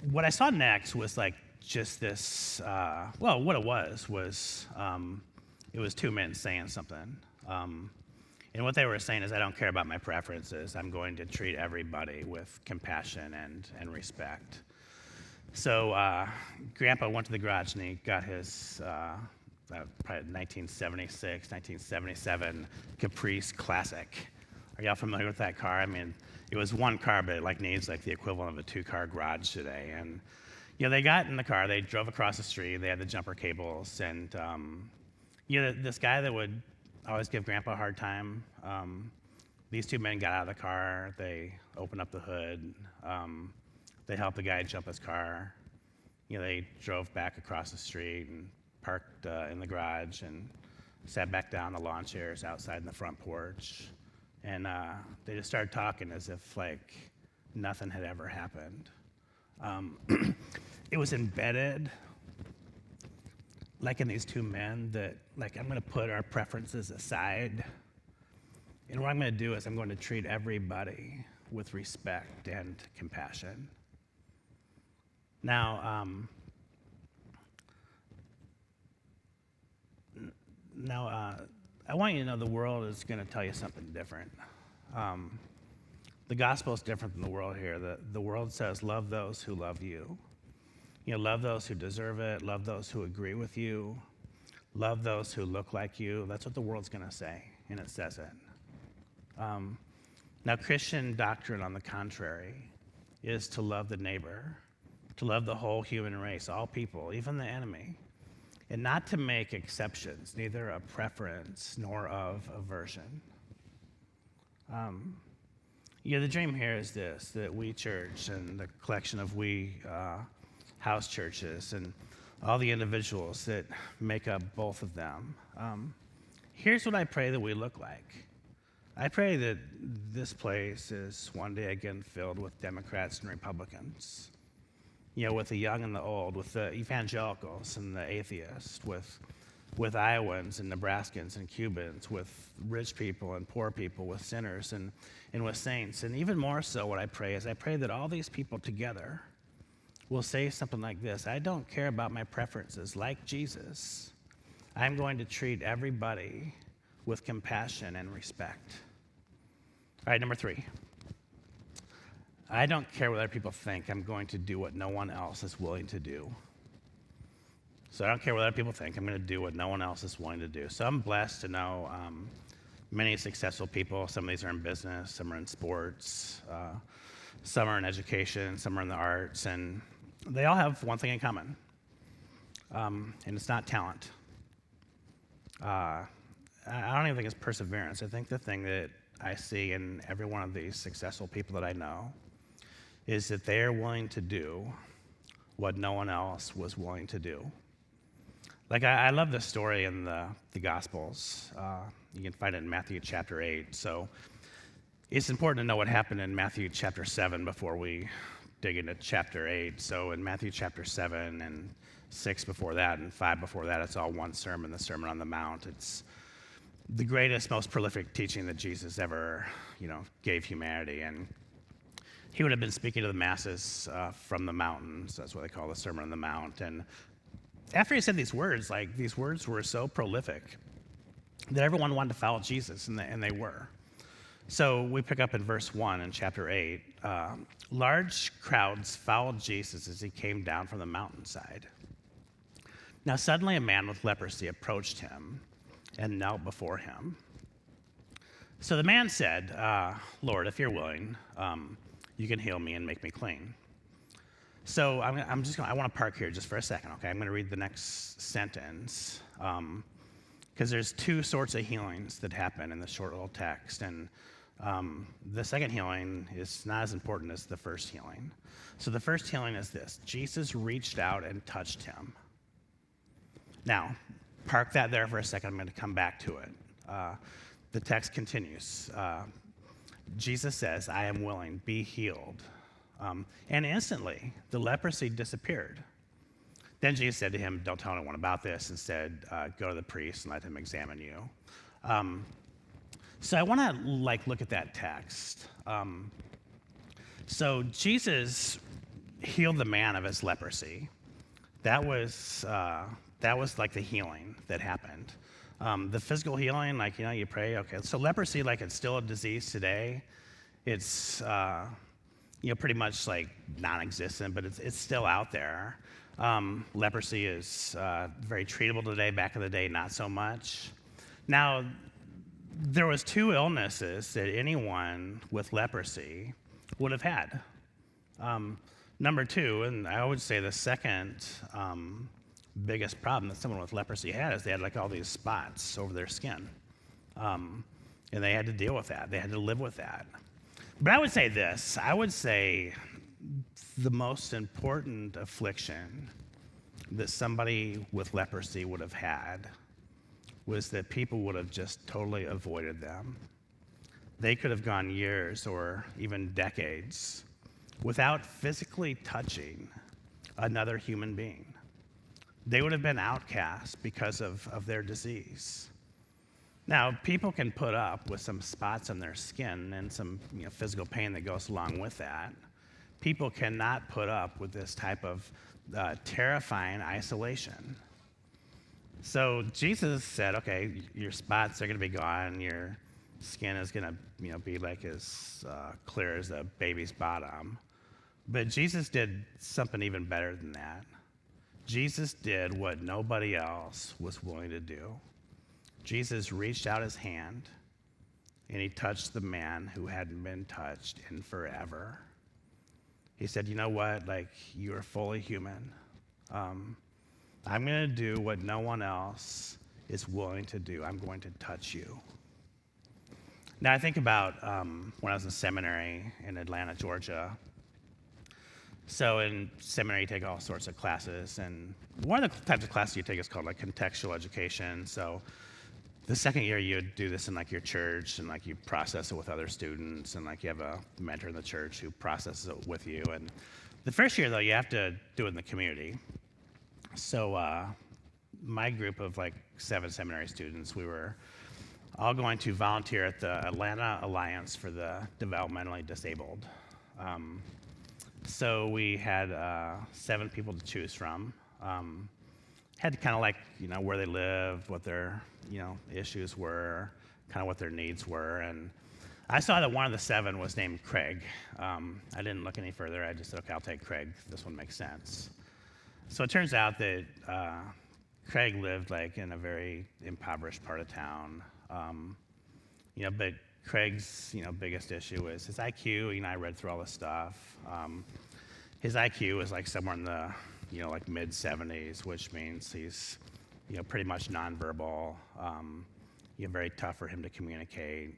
what I saw next was like just this, what it was it was two men saying something. And what they were saying is, I don't care about my preferences. I'm going to treat everybody with compassion and respect. So Grandpa went to the garage and he got his probably 1976, 1977 Caprice Classic. Are y'all familiar with that car? I mean, it was one car, but it needs the equivalent of a two-car garage today. And they got in the car, they drove across the street, they had the jumper cables, and this guy that would always give Grandpa a hard time, these two men got out of the car, they opened up the hood, they helped the guy jump his car. They drove back across the street and parked in the garage and sat back down the lawn chairs outside in the front porch. And they just started talking as if nothing had ever happened. It was embedded in these two men that I'm going to put our preferences aside. And what I'm going to do is I'm going to treat everybody with respect and compassion. Now, I want you to know the world is going to tell you something different. The gospel is different than the world here. The world says, love those who love you. Love those who deserve it. Love those who agree with you. Love those who look like you. That's what the world's going to say, and it says it. Now, Christian doctrine, on the contrary, is to love the neighbor, to love the whole human race, all people, even the enemy, and not to make exceptions, neither of preference nor of aversion. The dream here is this, that we church and the collection of we house churches and all the individuals that make up both of them. Here's what I pray that we look like. I pray that this place is one day again filled with Democrats and Republicans, with the young and the old, with the evangelicals and the atheists, with Iowans and Nebraskans and Cubans, with rich people and poor people, with sinners and with saints. And even more so, what I pray is I pray that all these people together will say something like this: I don't care about my preferences. Like Jesus, I'm going to treat everybody with compassion and respect. All right, number 3. I don't care what other people think. I'm going to do what no one else is willing to do. So I don't care what other people think. I'm going to do what no one else is willing to do. So I'm blessed to know many successful people. Some of these are in business, some are in sports, some are in education, some are in the arts, and they all have one thing in common, and it's not talent. I don't even think it's perseverance. I think the thing that I see in every one of these successful people that I know is that they are willing to do what no one else was willing to do. I love this story in the Gospels. You can find it in Matthew chapter 8. So it's important to know what happened in Matthew chapter 7 before we dig into chapter 8. So in Matthew chapter 7 and 6 before that and 5 before that, it's all one sermon, the Sermon on the Mount. It's the greatest, most prolific teaching that Jesus ever, gave humanity. And he would have been speaking to the masses from the mountains. That's what they call the Sermon on the Mount. And after he said these words were so prolific that everyone wanted to follow Jesus, and they were. So we pick up in verse 1 in chapter 8. Large crowds followed Jesus as he came down from the mountainside. Now suddenly a man with leprosy approached him and knelt before him. So the man said, Lord, if you're willing, you can heal me and make me clean. So I want to park here just for a second, okay? I'm going to read the next sentence, because there's 2 sorts of healings that happen in this short little text, and the second healing is not as important as the first healing. So the first healing is this: Jesus reached out and touched him. Now, park that there for a second. I'm going to come back to it. The text continues. Jesus says, I am willing, be healed. And instantly, the leprosy disappeared. Then Jesus said to him, don't tell anyone about this. Instead, go to the priest and let him examine you. So I want to look at that text. So Jesus healed the man of his leprosy. That was like the healing that happened. The physical healing, you pray, okay. So leprosy, it's still a disease today. It's, pretty much non-existent, but it's still out there. Leprosy is very treatable today. Back in the day, not so much. Now, there was 2 illnesses that anyone with leprosy would have had. Number 2, and I would say the second biggest problem that someone with leprosy had is they had all these spots over their skin. And they had to deal with that. They had to live with that. But I would say this. I would say the most important affliction that somebody with leprosy would have had was that people would have just totally avoided them. They could have gone years or even decades without physically touching another human being. They would have been outcast because of their disease. Now, people can put up with some spots on their skin and some physical pain that goes along with that. People cannot put up with this type of terrifying isolation. So Jesus said, okay, your spots are going to be gone. Your skin is going to be as clear as a baby's bottom. But Jesus did something even better than that. Jesus did what nobody else was willing to do. Jesus reached out his hand and he touched the man who hadn't been touched in forever. He said, you know what? You are fully human. I'm going to do what no one else is willing to do. I'm going to touch you. Now, I think about when I was in seminary in Atlanta, Georgia. So in seminary, you take all sorts of classes. And one of the types of classes you take is called contextual education. So the second year, you do this in your church, and you process it with other students, and you have a mentor in the church who processes it with you. And the first year, though, you have to do it in the community. So my group of 7 seminary students, we were all going to volunteer at the Atlanta Alliance for the Developmentally Disabled. So we had 7 people to choose from. Had to kind of where they lived, what their issues were, kind of what their needs were. And I saw that one of the 7 was named Craig. I didn't look any further. I just said, okay, I'll take Craig. This one makes sense. So it turns out that Craig lived in a very impoverished part of town. But Craig's biggest issue was his IQ. I read through all this stuff. His IQ was somewhere in the mid 70s, which means he's pretty much nonverbal. Very tough for him to communicate.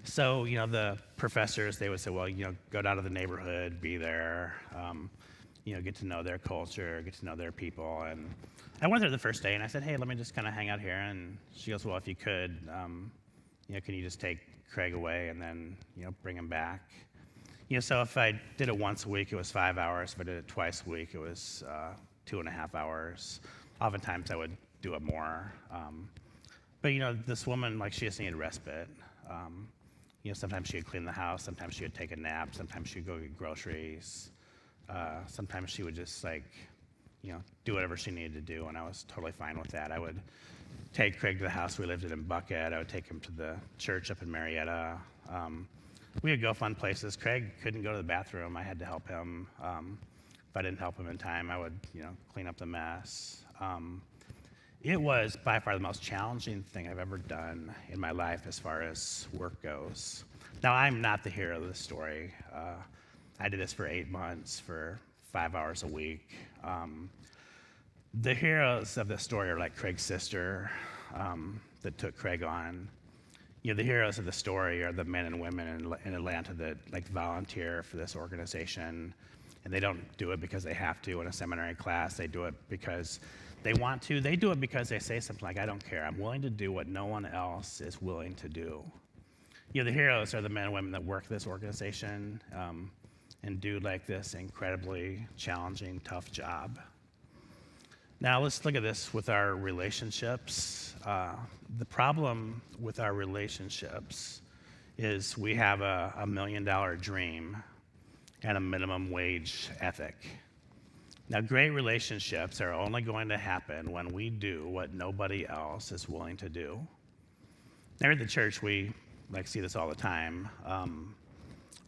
So the professors, they would say, well, go down to the neighborhood, be there, get to know their culture, get to know their people. And I went there the first day and I said, hey, let me just kind of hang out here. And she goes, well, if you could, can you just take Craig away and then bring him back? So if I did it once a week, it was 5 hours. If I did it twice a week, it was 2.5 hours. Oftentimes, I would do it more. But this woman, she just needed respite. Sometimes she would clean the house. Sometimes she would take a nap. Sometimes she would go get groceries. Sometimes she would just do whatever she needed to do, and I was totally fine with that. I would take Craig to the house. We lived in Buckhead. I would take him to the church up in Marietta. We would go fun places. Craig couldn't go to the bathroom. I had to help him. If I didn't help him in time, I would, clean up the mess. It was by far the most challenging thing I've ever done in my life as far as work goes. Now, I'm not the hero of the story. I did this for 8 months for 5 hours a week. The heroes of the story are Craig's sister that took Craig on. The heroes of the story are the men and women in Atlanta that volunteer for this organization, and they don't do it because they have to in a seminary class. They do it because they want to. They do it because they say something I don't care. I'm willing to do what no one else is willing to do. The heroes are the men and women that work this organization and do like this incredibly challenging, tough job. Now let's look at this with our relationships. The problem with our relationships is we have a $1 million dream and a minimum wage ethic. Now, great relationships are only going to happen when we do what nobody else is willing to do. There at the church, we see this all the time.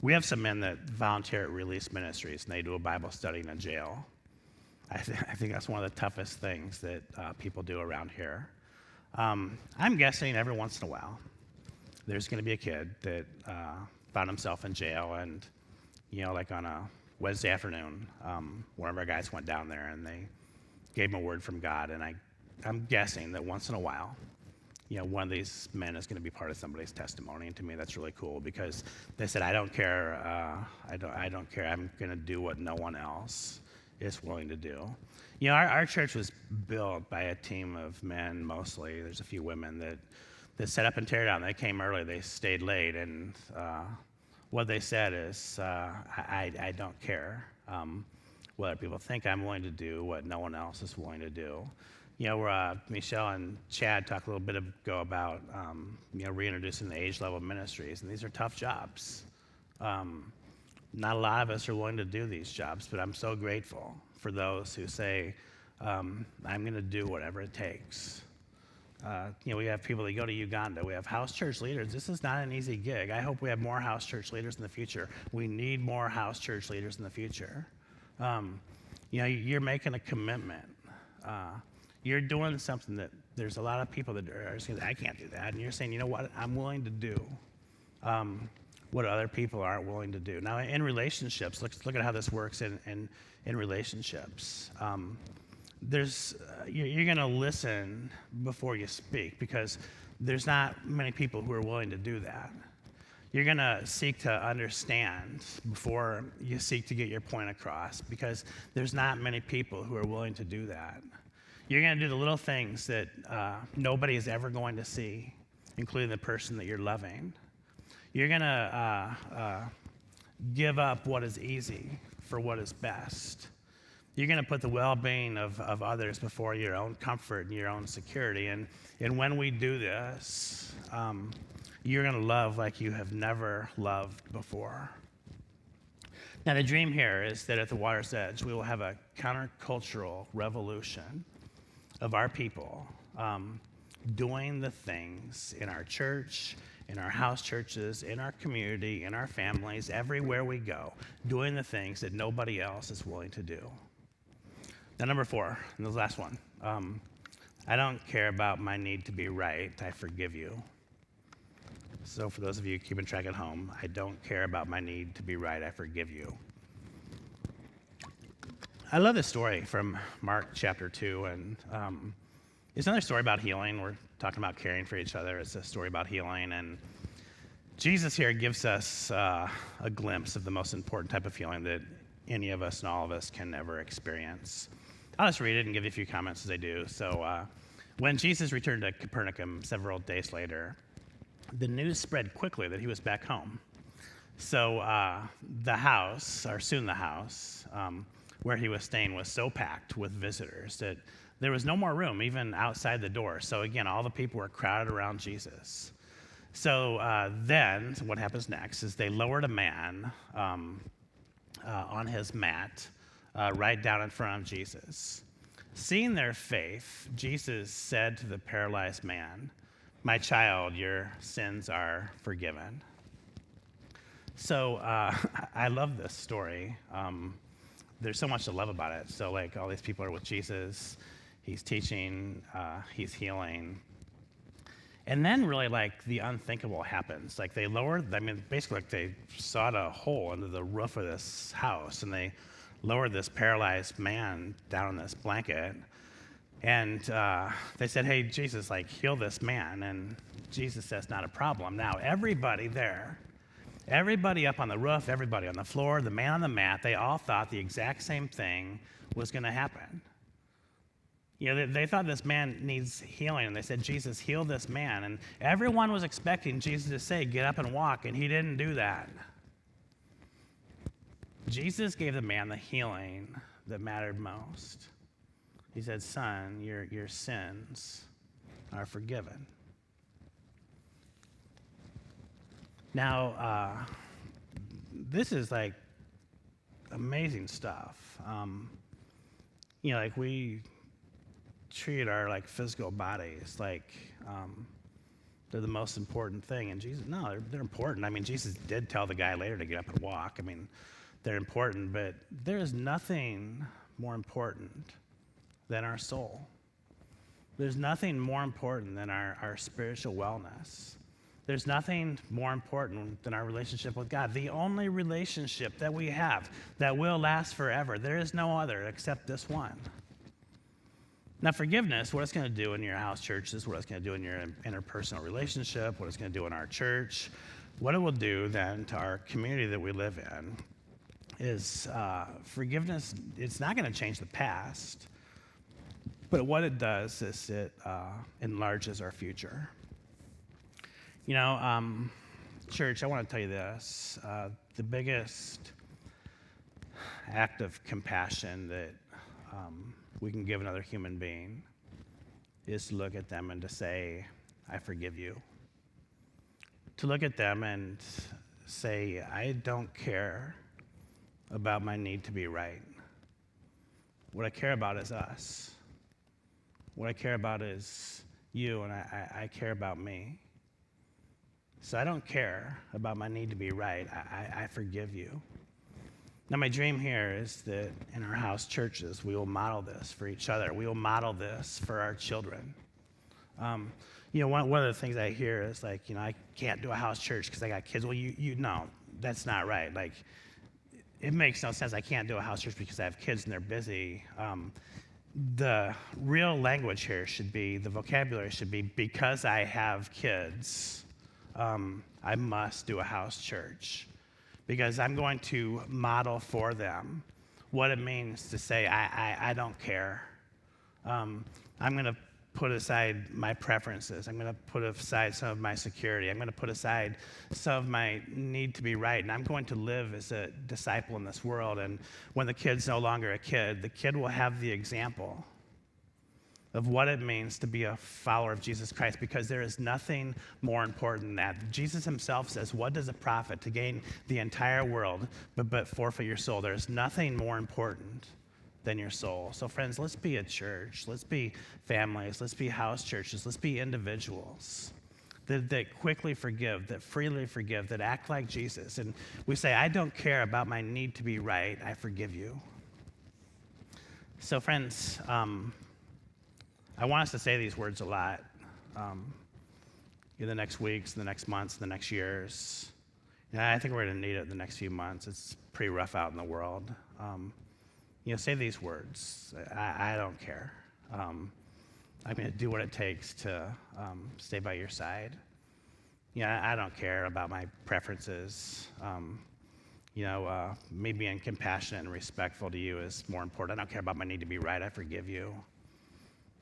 We have some men that volunteer at Release Ministries, and they do a Bible study in a jail. I think that's one of the toughest things that people do around here. I'm guessing every once in a while, there's going to be a kid that found himself in jail, and like on a Wednesday afternoon, one of our guys went down there and they gave him a word from God, and I'm guessing that once in a while, one of these men is going to be part of somebody's testimony, and to me that's really cool because they said, I don't care, I don't care, I'm going to do what no one else is willing to do. Our church was built by a team of men mostly. There's a few women that set up and tear down. They came early, they stayed late, and what they said is, I don't care whether people think I'm willing to do what no one else is willing to do. Michelle and Chad talked a little bit ago about, reintroducing the age-level ministries, and these are tough jobs. Not a lot of us are willing to do these jobs, but I'm so grateful for those who say, I'm going to do whatever it takes. We have people that go to Uganda. We have house church leaders. This is not an easy gig. I hope we have more house church leaders in the future. We need more house church leaders in the future. You're making a commitment. You're doing something that there's a lot of people that are saying, I can't do that. And you're saying, you know what, I'm willing to do what other people aren't willing to do. Now, in relationships, look at how this works in relationships. You're going to listen before you speak because there's not many people who are willing to do that. You're going to seek to understand before you seek to get your point across because there's not many people who are willing to do that. You're going to do the little things that nobody is ever going to see, including the person that you're loving. You're going to give up what is easy for what is best. You're going to put the well-being of others before your own comfort and your own security. And when we do this, you're going to love like you have never loved before. Now, the dream here is that at the Water's Edge, we will have a countercultural revolution of our people doing the things in our church, in our house churches, in our community, in our families, everywhere we go, doing the things that nobody else is willing to do. Now, number 4, and the last one. I don't care about my need to be right. I forgive you. So for those of you keeping track at home, I don't care about my need to be right. I forgive you. I love this story from Mark chapter 2, and it's another story about healing. We're talking about caring for each other. It's a story about healing, and Jesus here gives us a glimpse of the most important type of healing that any of us and all of us can ever experience. I'll just read it and give you a few comments as I do. So when Jesus returned to Capernaum several days later, the news spread quickly that he was back home. So the house, or soon the house, where he was staying was so packed with visitors that there was no more room even outside the door. So again, all the people were crowded around Jesus. So then what happens next is they lowered a man on his mat right down in front of Jesus. Seeing their faith, Jesus said to the paralyzed man, "My child, your sins are forgiven." So I love this story. There's so much to love about it. So like all these people are with Jesus, he's teaching, he's healing. And then really like the unthinkable happens. Like they lowered, basically like they sawed a hole into the roof of this house and they lowered this paralyzed man down in this blanket. And they said, "Hey, Jesus, like heal this man." And Jesus says, "Not a problem." Now everybody there, everybody up on the roof, everybody on the floor, the man on the mat, they all thought the exact same thing was going to happen. You know, they thought this man needs healing, and they said, Jesus, heal this man. And everyone was expecting Jesus to say, get up and walk, and he didn't do that. Jesus gave the man the healing that mattered most. He said, son, your sins are forgiven. Now, this is like amazing stuff. You know, like we treat our like physical bodies like they're the most important thing. And Jesus, no, they're important. I mean, Jesus did tell the guy later to get up and walk. I mean, they're important, but there is nothing more important than our soul. There's nothing more important than our spiritual wellness. There's nothing more important than our relationship with God. The only relationship that we have that will last forever, there is no other except this one. Now, forgiveness, what it's going to do in your house churches, what it's going to do in your interpersonal relationship, what it's going to do in our church, what it will do then to our community that we live in is forgiveness. It's not going to change the past, but what it does is it enlarges our future. You know, church, I want to tell you this. The biggest act of compassion that we can give another human being is to look at them and to say, I forgive you. To look at them and say, I don't care about my need to be right. What I care about is us. What I care about is you, and I care about me. So I don't care about my need to be right. I forgive you. Now, my dream here is that in our house churches, we will model this for each other. We will model this for our children. You know, one of the things I hear is like, you know, I can't do a house church because I got kids. Well, you know, that's not right. Like, it makes no sense. I can't do a house church because I have kids and they're busy. The real language here should be, the vocabulary should be, because I have kids, I must do a house church. Because I'm going to model for them what it means to say, I don't care. I'm going to put aside my preferences. I'm going to put aside some of my security. I'm going to put aside some of my need to be right. And I'm going to live as a disciple in this world. And when the kid's no longer a kid, the kid will have the example of what it means to be a follower of Jesus Christ, because there is nothing more important than that. Jesus himself says, what does it profit to gain the entire world but forfeit your soul? There's nothing more important than your soul. So friends, let's be a church. Let's be families. Let's be house churches. Let's be individuals that quickly forgive, that freely forgive, that act like Jesus. And we say, I don't care about my need to be right. I forgive you. So friends, I want us to say these words a lot in the next weeks, the next months, the next years. And I think we're going to need it in the next few months. It's pretty rough out in the world. You know, say these words. I don't care. I'm going to do what it takes to stay by your side. Yeah, I don't care about my preferences. You know, me being compassionate and respectful to you is more important. I don't care about my need to be right. I forgive you.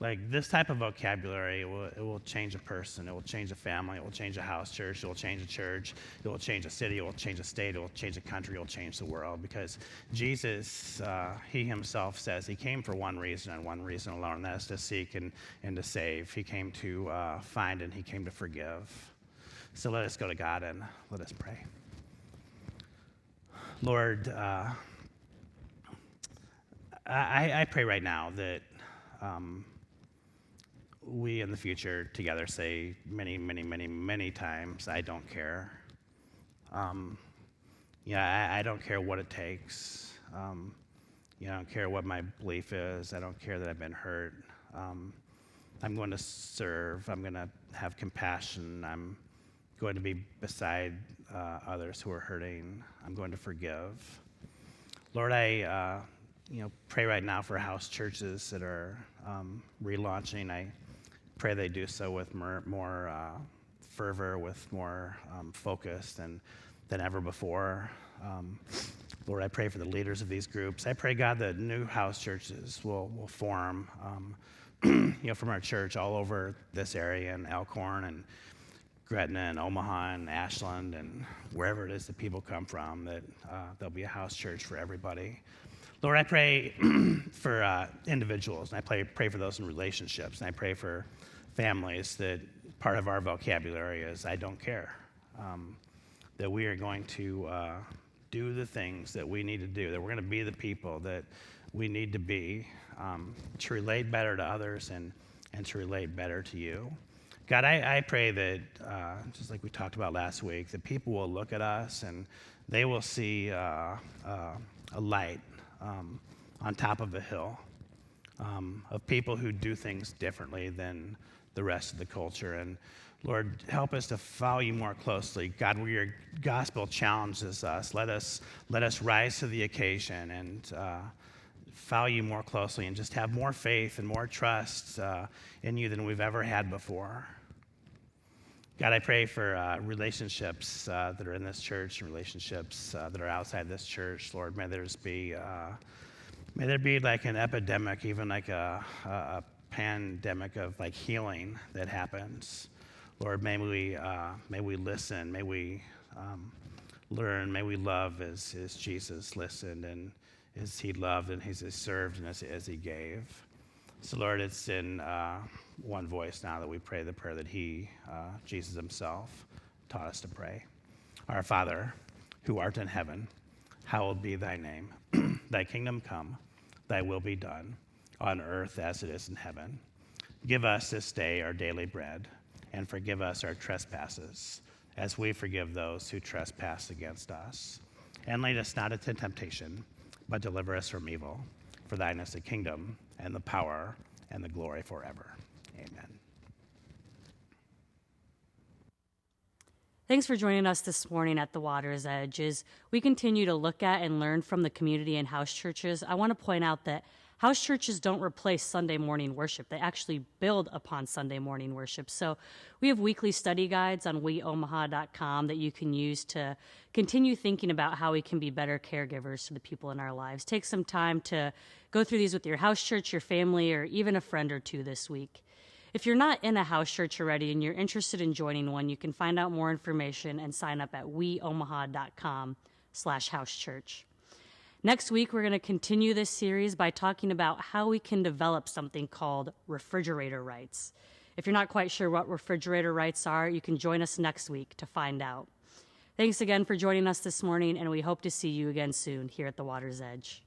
Like, this type of vocabulary, it will change a person. It will change a family. It will change a house church. It will change a church. It will change a city. It will change a state. It will change a country. It will change the world. Because Jesus, he himself says he came for one reason and one reason alone, and that is to seek and to save. He came to find and he came to forgive. So let us go to God and let us pray. Lord, I pray right now that we in the future together say many, many, many, many times, I don't care. Yeah, I don't care what it takes. You know, I don't care what my belief is. I don't care that I've been hurt. I'm going to serve. I'm going to have compassion. I'm going to be beside others who are hurting. I'm going to forgive. Lord, I pray right now for house churches that are relaunching. I pray they do so with more fervor, with more focus than ever before. Lord, I pray for the leaders of these groups. I pray, God, that new house churches will form from our church all over this area in Elkhorn and Gretna and Omaha and Ashland and wherever it is that people come from, that there'll be a house church for everybody. Lord, I pray for individuals, and I pray for those in relationships, and I pray for families that part of our vocabulary is I don't care, that we are going to do the things that we need to do, that we're going to be the people that we need to be to relate better to others and to relate better to you. God, I pray that, just like we talked about last week, that people will look at us and they will see a light on top of a hill of people who do things differently than the rest of the culture. And Lord, help us to follow you more closely. God, where your gospel challenges us, let us rise to the occasion and follow you more closely and just have more faith and more trust in you than we've ever had before. God, I pray for relationships that are in this church and relationships that are outside this church. Lord, may there be like an epidemic, even like a pandemic of like healing that happens. Lord, may we listen, may we learn, may we love as Jesus listened and as he loved and as he served and as he gave. So Lord, it's in one voice now that we pray the prayer that Jesus himself, taught us to pray. Our Father, who art in heaven, hallowed be thy name. Thy kingdom come, thy will be done, on earth as it is in heaven. Give us this day our daily bread, and forgive us our trespasses, as we forgive those who trespass against us. And lead us not into temptation, but deliver us from evil. For thine is the kingdom, and the power, and the glory forever. Amen. Thanks for joining us this morning at the Water's Edge. As we continue to look at and learn from the community and house churches, I want to point out that house churches don't replace Sunday morning worship. They actually build upon Sunday morning worship. So we have weekly study guides on weomaha.com that you can use to continue thinking about how we can be better caregivers to the people in our lives. Take some time to go through these with your house church, your family, or even a friend or two this week. If you're not in a house church already and you're interested in joining one, you can find out more information and sign up at weomaha.com/housechurch. Next week, we're going to continue this series by talking about how we can develop something called refrigerator rights. If you're not quite sure what refrigerator rights are, you can join us next week to find out. Thanks again for joining us this morning, and we hope to see you again soon here at the Water's Edge.